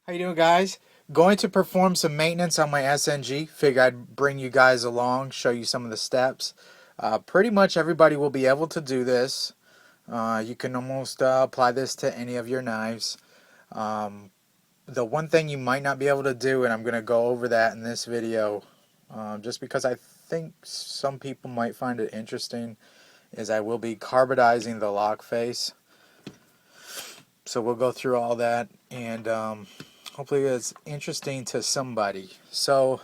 How you doing, guys? Going to perform some maintenance on my SNG. Figure I'd bring you guys along, show you some of the steps. Pretty much everybody will be able to do this. You can almost apply this to any of your knives. Um, the one thing you might not be able to do, and I'm going to go over that in this video, just because I think some people might find it interesting, is I will be carbidizing the lock face. So we'll go through all that, and hopefully it's interesting to somebody. So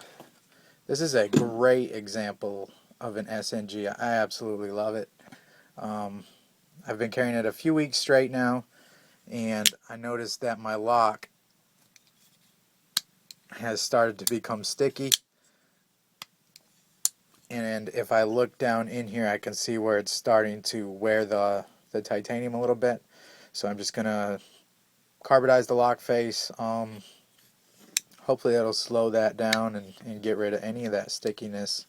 this is a great example of an SNG. I absolutely love it. I've been carrying it a few weeks straight now, and I noticed that my lock has started to become sticky. And if I look down in here, I can see where it's starting to wear the titanium a little bit. So I'm just going to carbidize the lock face. Hopefully that'll slow that down and get rid of any of that stickiness.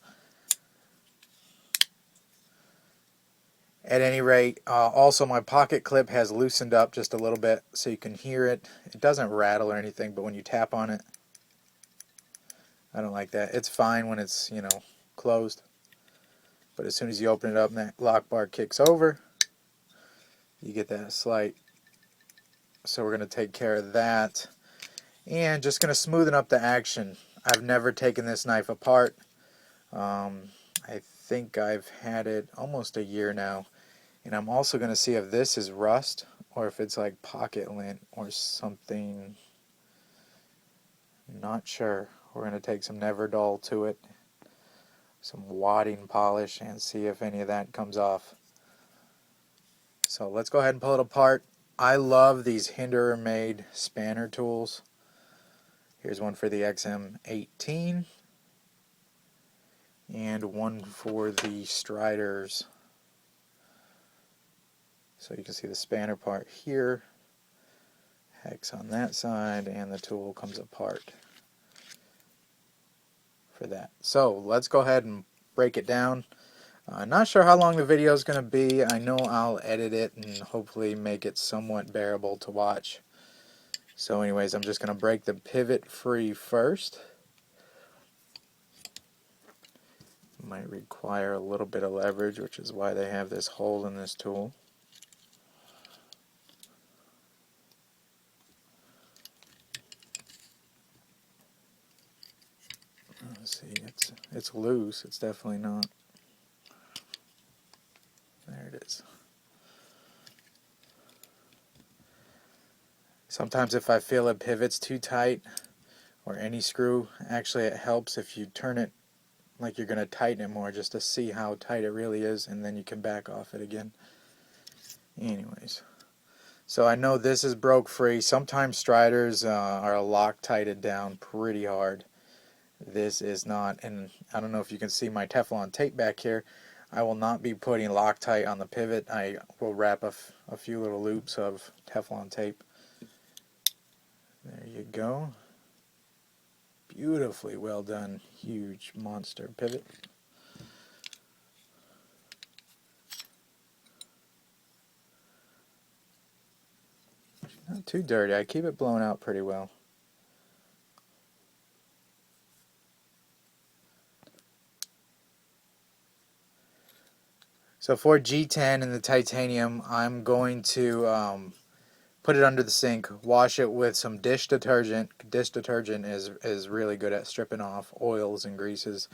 At any rate, also my pocket clip has loosened up just a little bit so you can hear it. It doesn't rattle or anything, but when you tap on it, I don't like that. It's fine when it's, closed. But as soon as you open it up and that lock bar kicks over, you get that slight. So we're going to take care of that. And just going to smoothen up the action. I've never taken this knife apart. I think I've had it almost a year now. And I'm also going to see if this is rust or if it's like pocket lint or something. Not sure. We're going to take some Never Dull to it, some wadding polish, and see if any of that comes off. So let's go ahead and pull it apart. I love these Hinderer made spanner tools. Here's one for the XM18 and one for the Striders. So you can see the spanner part here, hex on that side, and the tool comes apart for that. So let's go ahead and break it down. Not sure how long the video is going to be. I know I'll edit it and hopefully make it somewhat bearable to watch. So anyways, I'm just going to break the pivot free first. Might require a little bit of leverage, which is why they have this hole in this tool. Let's see, it's loose. It's definitely not. There it is. Sometimes if I feel a pivot's too tight, or any screw, actually it helps if you turn it like you're going to tighten it more, just to see how tight it really is, and then you can back off it again. Anyways, so I know this is broke free. Sometimes Striders are Loctited down pretty hard. This is not, and I don't know if you can see my Teflon tape back here. I will not be putting Loctite on the pivot. I will wrap a few little loops of Teflon tape. There you go. Beautifully well done, huge monster pivot. Not too dirty. I keep it blown out pretty well. So for G10 and the titanium, I'm going to put it under the sink, wash it with some dish detergent. Dish detergent is really good at stripping off oils and greases.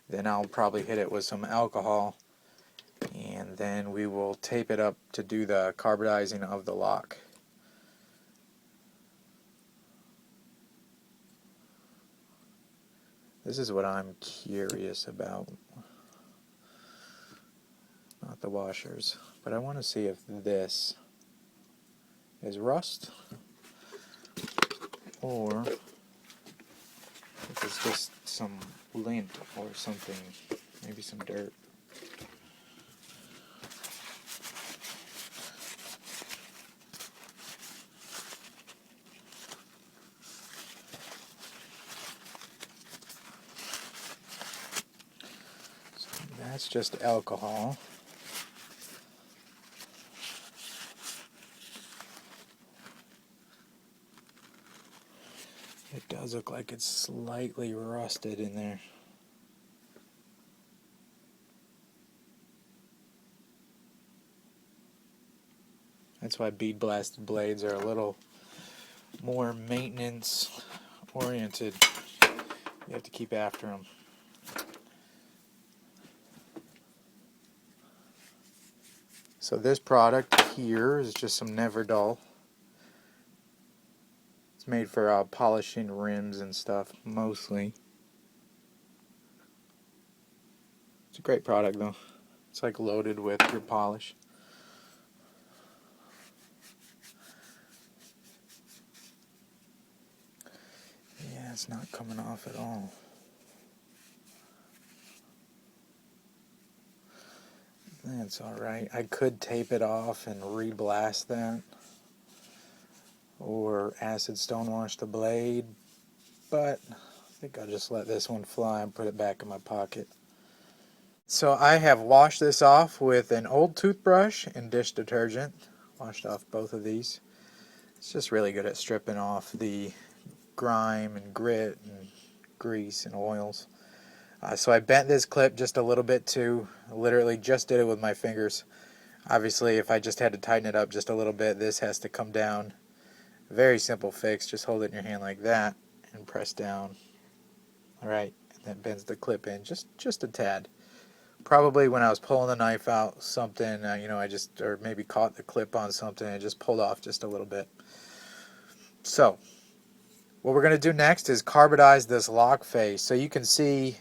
Then I'll probably hit it with some alcohol, and then we will tape it up to do the carbidizing of the lock. This is what I'm curious about. Not the washers, but I want to see if this is rust or if it's just some lint or something, maybe some dirt. So that's just alcohol. It does look like it's slightly rusted in there. That's why bead blasted blades are a little more maintenance oriented. You have to keep after them. So this product here is just some Never Dull. It's made for polishing rims and stuff, mostly. It's a great product though. It's like loaded with your polish. Yeah, it's not coming off at all. That's alright. I could tape it off and re-blast that, or acid stonewash the blade, but I think I'll just let this one fly and put it back in my pocket. So I have washed this off with an old toothbrush and dish detergent. Washed off both of these. It's just really good at stripping off the grime and grit and grease and oils. So I bent this clip just a little bit too. I literally just did it with my fingers. Obviously, if I just had to tighten it up just a little bit, this has to come down. Very simple fix. Just hold it in your hand like that and press down. Alright, and that bends the clip in just a tad. Probably when I was pulling the knife out, something, or maybe caught the clip on something and just pulled off just a little bit. So, what we're going to do next is carbidize this lock face. So you can see,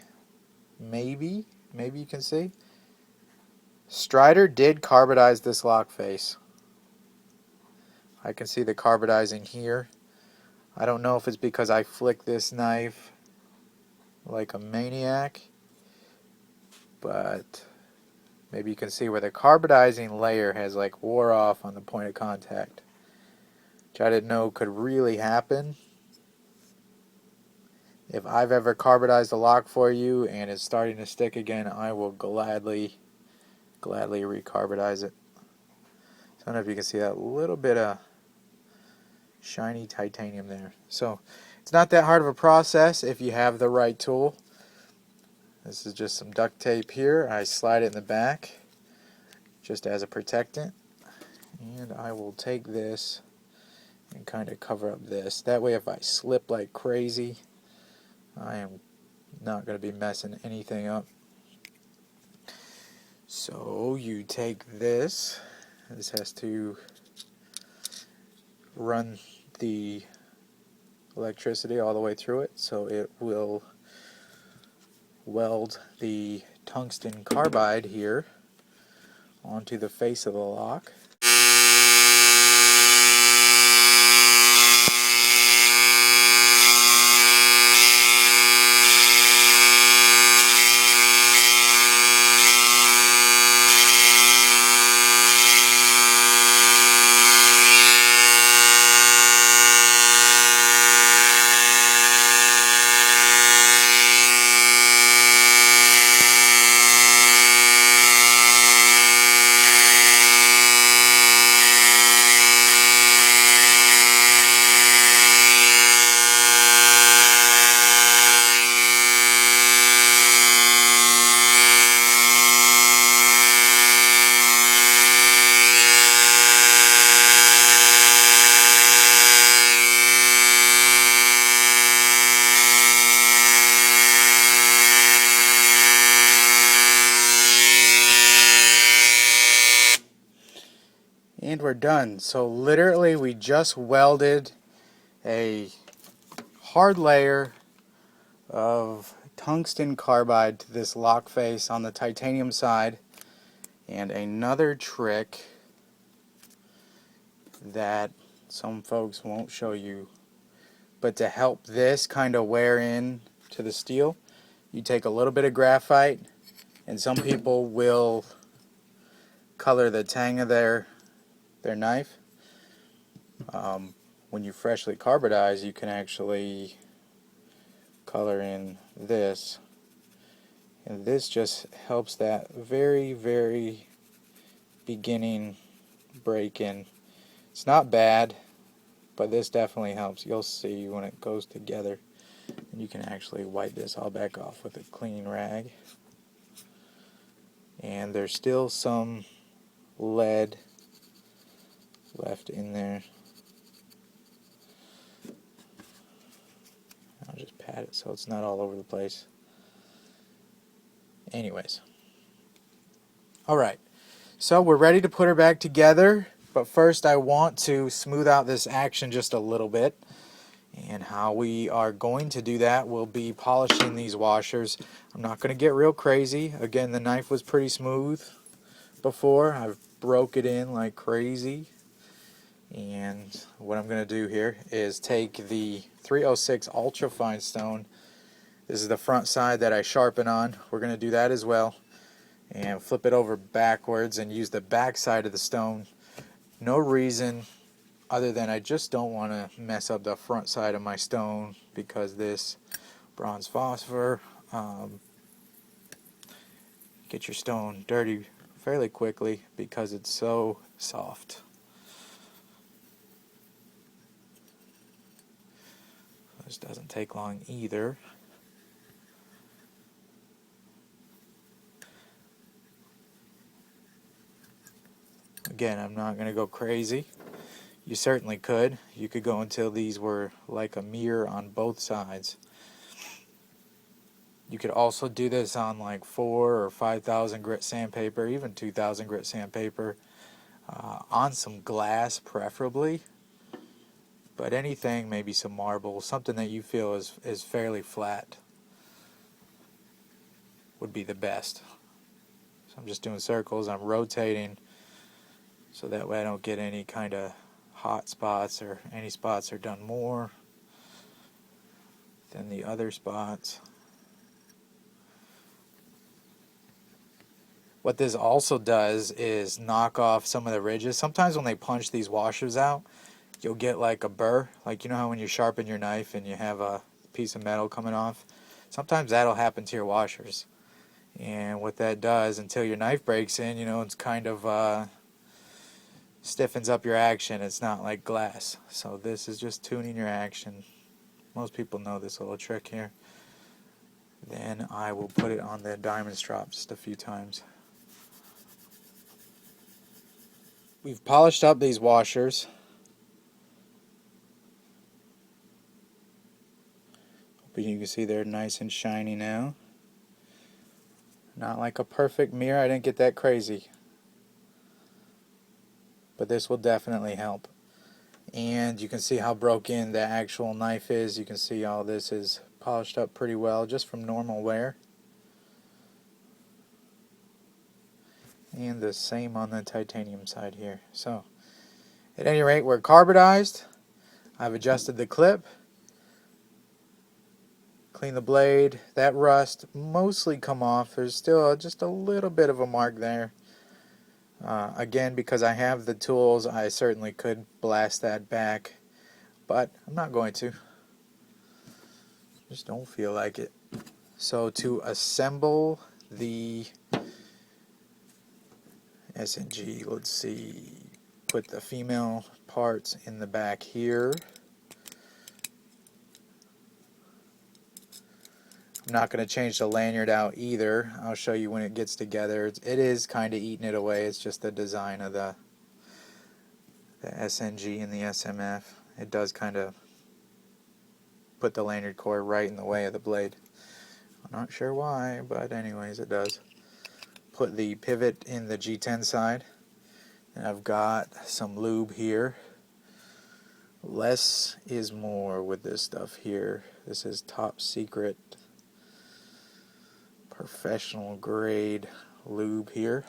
maybe you can see, Strider did carbidize this lock face. I can see the carbidizing here. I don't know if it's because I flicked this knife like a maniac, but maybe you can see where the carbidizing layer has like wore off on the point of contact, which I didn't know could really happen. If I've ever carbidized a lock for you and it's starting to stick again, I will gladly recarbidize it. So I don't know if you can see that little bit of shiny titanium there. So it's not that hard of a process if you have the right tool. This is just some duct tape here. I slide it in the back just as a protectant, and I will take this and kind of cover up this. That way if I slip like crazy, I am not going to be messing anything up. So you take this. This has to run the electricity all the way through it, so it will weld the tungsten carbide here onto the face of the lock. And we're done. So literally we just welded a hard layer of tungsten carbide to this lock face on the titanium side. And another trick that some folks won't show you, but to help this kind of wear in to the steel, you take a little bit of graphite, and some people will color the tang of their knife. When you freshly carbidize, you can actually color in this, and this just helps that very, very beginning break in. It's not bad, but this definitely helps. You'll see when it goes together. And you can actually wipe this all back off with a clean rag. And there's still some lead left in there. I'll just pat it so it's not all over the place. Anyways. Alright, so we're ready to put her back together, but first I want to smooth out this action just a little bit. And how we are going to do that will be polishing these washers. I'm not going to get real crazy. Again, the knife was pretty smooth before. I've broke it in like crazy. And what I'm going to do here is take the 306 Ultra Fine Stone. This is the front side that I sharpen on. We're going to do that as well. And flip it over backwards and use the back side of the stone. No reason other than I just don't want to mess up the front side of my stone, because this bronze phosphor get your stone dirty fairly quickly because it's so soft. This doesn't take long either. Again, I'm not going to go crazy. You certainly could. You could go until these were like a mirror on both sides. You could also do this on like 4,000 or 5,000 grit sandpaper, even 2,000 grit sandpaper, on some glass preferably. But anything, maybe some marble, something that you feel is fairly flat would be the best. So I'm just doing circles. I'm rotating so that way I don't get any kind of hot spots, or any spots are done more than the other spots. What this also does is knock off some of the ridges. Sometimes when they punch these washers out, you'll get like a burr. Like, you know how when you sharpen your knife and you have a piece of metal coming off? Sometimes that'll happen to your washers. And what that does, until your knife breaks in, you know, it's kind of stiffens up your action. It's not like glass. So this is just tuning your action. Most people know this little trick here. Then I will put it on the diamond strop just a few times. We've polished up these washers. But you can see they're nice and shiny now. Not like a perfect mirror. I didn't get that crazy. But this will definitely help. And you can see how broken the actual knife is. You can see all this is polished up pretty well just from normal wear. And the same on the titanium side here. So, at any rate, we're carbidized. I've adjusted the clip. Clean the blade. That rust mostly come off. There's still just a little bit of a mark there. Again, because I have the tools, I certainly could blast that back, but I'm not going to. Just don't feel like it. So to assemble the SnG, let's see, put the female parts in the back here. I'm not going to change the lanyard out either. I'll show you when it gets together. It is kind of eating it away. It's just the design of the SnG and the SMF. It does kind of put the lanyard core right in the way of the blade. I'm not sure why, but anyways, it does. Put the pivot in the G10 side. And I've got some lube here. Less is more with this stuff here. This is top secret, professional grade lube here.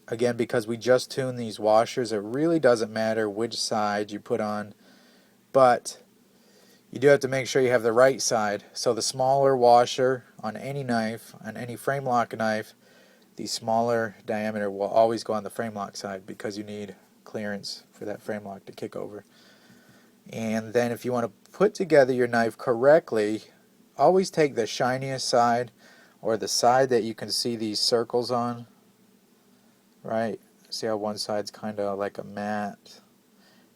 Again, because we just tuned these washers, it really doesn't matter which side you put on, but you do have to make sure you have the right side. So the smaller washer on any knife, on any frame lock knife, the smaller diameter will always go on the frame lock side because you need clearance for that frame lock to kick over. And then if you want to put together your knife correctly, always take the shiniest side, or the side that you can see these circles on. Right? See how one side's kind of like a matte.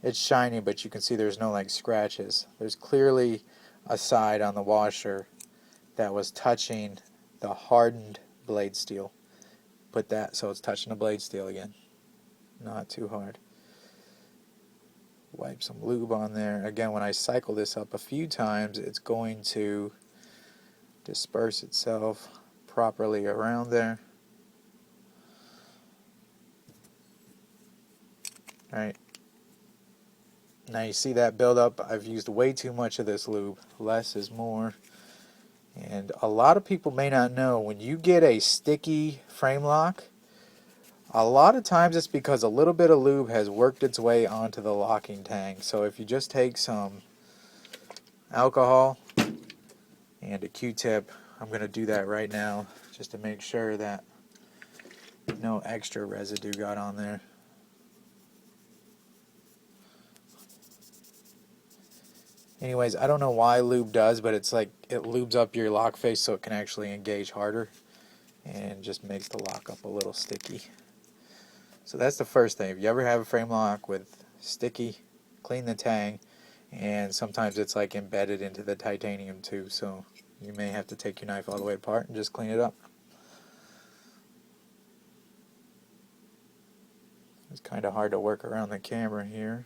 it's shiny, but you can see there's no like scratches. There's clearly a side on the washer that was touching the hardened blade steel. Put that so it's touching the blade steel again. Not too hard. Wipe some lube on there. Again, when I cycle this up a few times, it's going to disperse itself properly around there. Alright. Now you see that buildup. I've used way too much of this lube. Less is more. And a lot of people may not know, when you get a sticky frame lock, a lot of times it's because a little bit of lube has worked its way onto the locking tang. So if you just take some alcohol and a Q-tip, I'm going to do that right now just to make sure that no extra residue got on there. Anyways, I don't know why lube does, but it's like it lubes up your lock face so it can actually engage harder and just makes the lock up a little sticky. So that's the first thing. If you ever have a frame lock with sticky, clean the tang, and sometimes it's like embedded into the titanium too, so you may have to take your knife all the way apart and just clean it up. It's kind of hard to work around the camera here.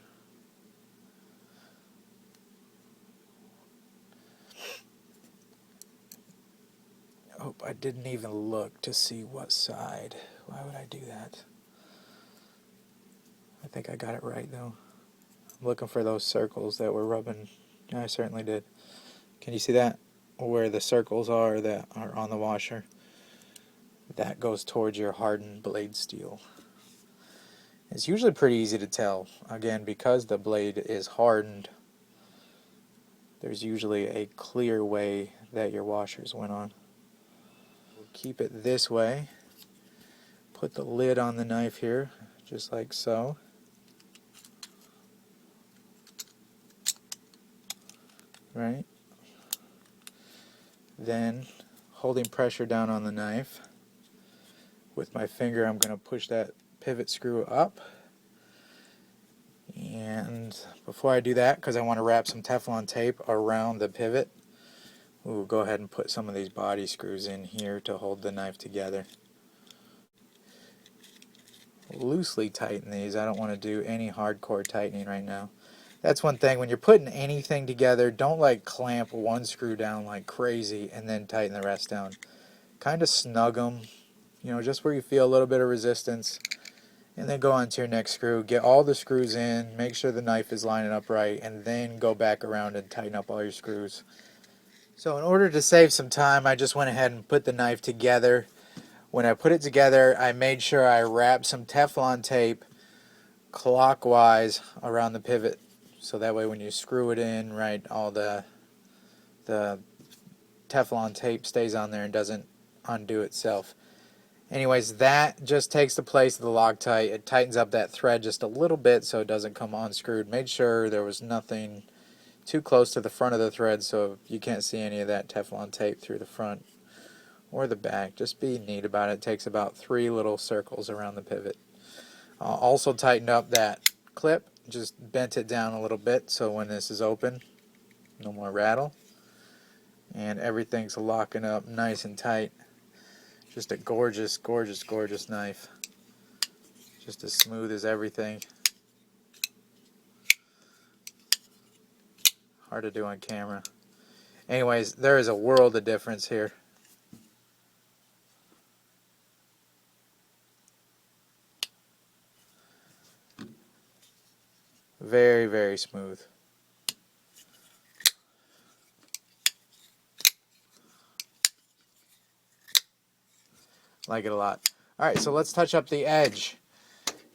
Oh, I didn't even look to see what side. Why would I do that? I think I got it right though. I'm looking for those circles that were rubbing. Yeah, I certainly did. Can you see that? Where the circles are that are on the washer? That goes towards your hardened blade steel. It's usually pretty easy to tell. Again, because the blade is hardened, there's usually a clear way that your washers went on. We'll keep it this way. Put the lid on the knife here, just like so. Right? Then, holding pressure down on the knife, with my finger I'm going to push that pivot screw up. And before I do that, because I want to wrap some Teflon tape around the pivot, we'll go ahead and put some of these body screws in here to hold the knife together. Loosely tighten these. I don't want to do any hardcore tightening right now. That's one thing, when you're putting anything together, don't like clamp one screw down like crazy and then tighten the rest down. Kind of snug them, you know, just where you feel a little bit of resistance, and then go on to your next screw. Get all the screws in, make sure the knife is lining up right, and then go back around and tighten up all your screws. So in order to save some time, I just went ahead and put the knife together. When I put it together, I made sure I wrapped some Teflon tape clockwise around the pivot, so that way when you screw it in, right, all the Teflon tape stays on there and doesn't undo itself. Anyways, that just takes the place of the Loctite. It tightens up that thread just a little bit so it doesn't come unscrewed. Made sure there was nothing too close to the front of the thread so you can't see any of that Teflon tape through the front or the back. Just be neat about it. It takes about 3 little circles around the pivot. Also tightened up that clip, just bent it down a little bit so when this is open, no more rattle. And everything's locking up nice and tight. Just a gorgeous, gorgeous, gorgeous knife. Just as smooth as everything. Hard to do on camera. Anyways, there is a world of difference here. Very, very smooth. Like it a lot. Alright, so let's touch up the edge.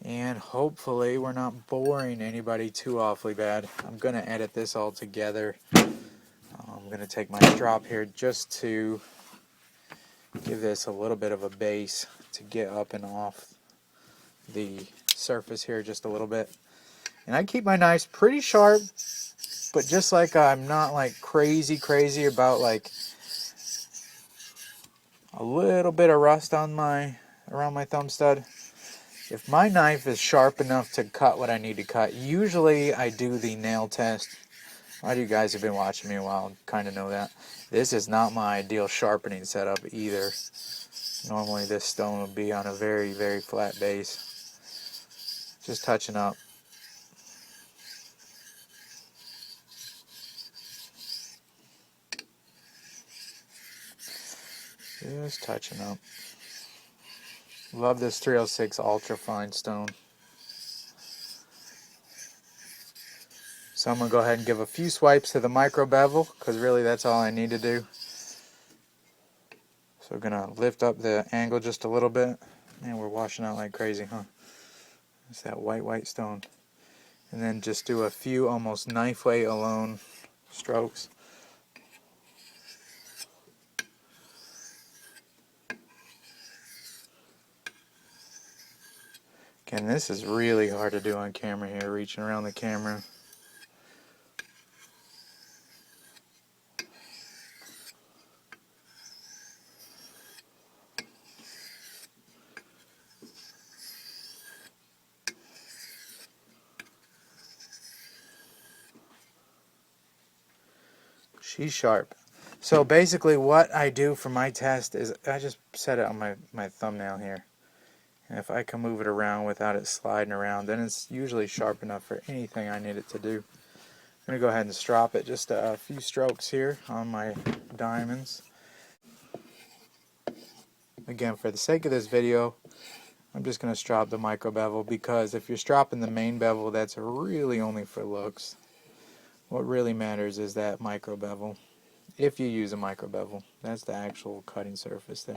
And hopefully we're not boring anybody too awfully bad. I'm going to edit this all together. I'm going to take my strop here just to give this a little bit of a base to get up and off the surface here just a little bit. And I keep my knives pretty sharp, but just like I'm not like crazy about like a little bit of rust on around my thumb stud. if my knife is sharp enough to cut what I need to cut, usually I do the nail test. A lot of you guys have been watching me a while kind of know that. This is not my ideal sharpening setup either. Normally this stone would be on a very, very flat base. Just touching up. Just touching up. Love this 306 ultra fine stone. So I'm going to go ahead and give a few swipes to the micro bevel, because really that's all I need to do. So we're going to lift up the angle just a little bit. Man, we're washing out like crazy, huh? It's that white stone. And then just do a few almost knife weight alone strokes. Again, this is really hard to do on camera here, reaching around the camera. She's sharp. So basically what I do for my test is I just set it on my thumbnail here. And if I can move it around without it sliding around, then it's usually sharp enough for anything I need it to do. I'm going to go ahead and strop it just a few strokes here on my diamonds. Again, for the sake of this video, I'm just going to strop the micro bevel, because if you're stropping the main bevel, that's really only for looks. What really matters is that micro bevel. If you use a micro bevel, that's the actual cutting surface there.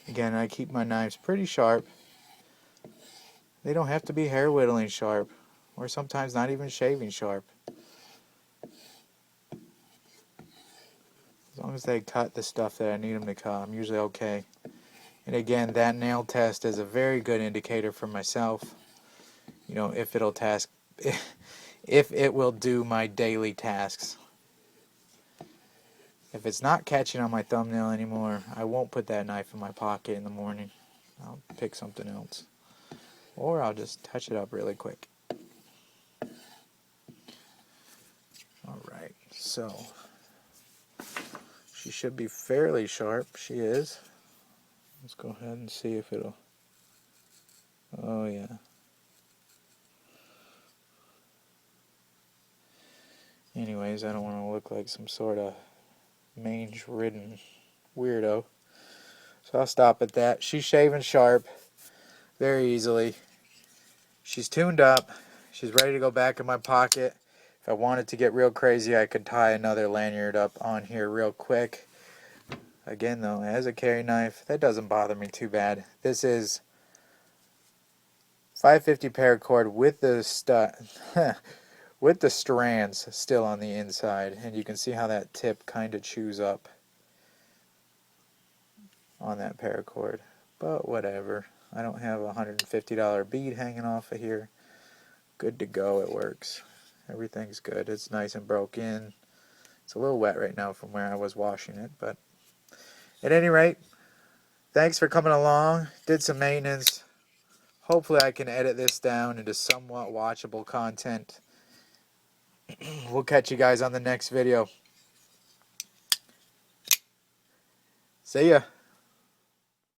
Again, I keep my knives pretty sharp. They don't have to be hair whittling sharp, or sometimes not even shaving sharp. As long as they cut the stuff that I need them to cut, I'm usually okay. And again, that nail test is a very good indicator for myself. You know, if it will do my daily tasks. If it's not catching on my thumbnail anymore, I won't put that knife in my pocket in the morning. I'll pick something else. Or I'll just touch it up really quick. Alright, so she should be fairly sharp. She is. Let's go ahead and see if it'll... Oh yeah. Anyways, I don't want to look like some sort of mange-ridden weirdo. So I'll stop at that. She's shaving sharp very easily. She's tuned up. She's ready to go back in my pocket. If I wanted to get real crazy, I could tie another lanyard up on here real quick. Again though, as a carry knife, that doesn't bother me too bad. This is 550 paracord with the with the strands still on the inside, and you can see how that tip kind of chews up on that paracord. But whatever. I don't have a $150 bead hanging off of here. Good to go, it works. Everything's good. It's nice and broke in. It's a little wet right now from where I was washing it, but at any rate, thanks for coming along. Did some maintenance. Hopefully I can edit this down into somewhat watchable content. We'll catch you guys on the next video. See ya.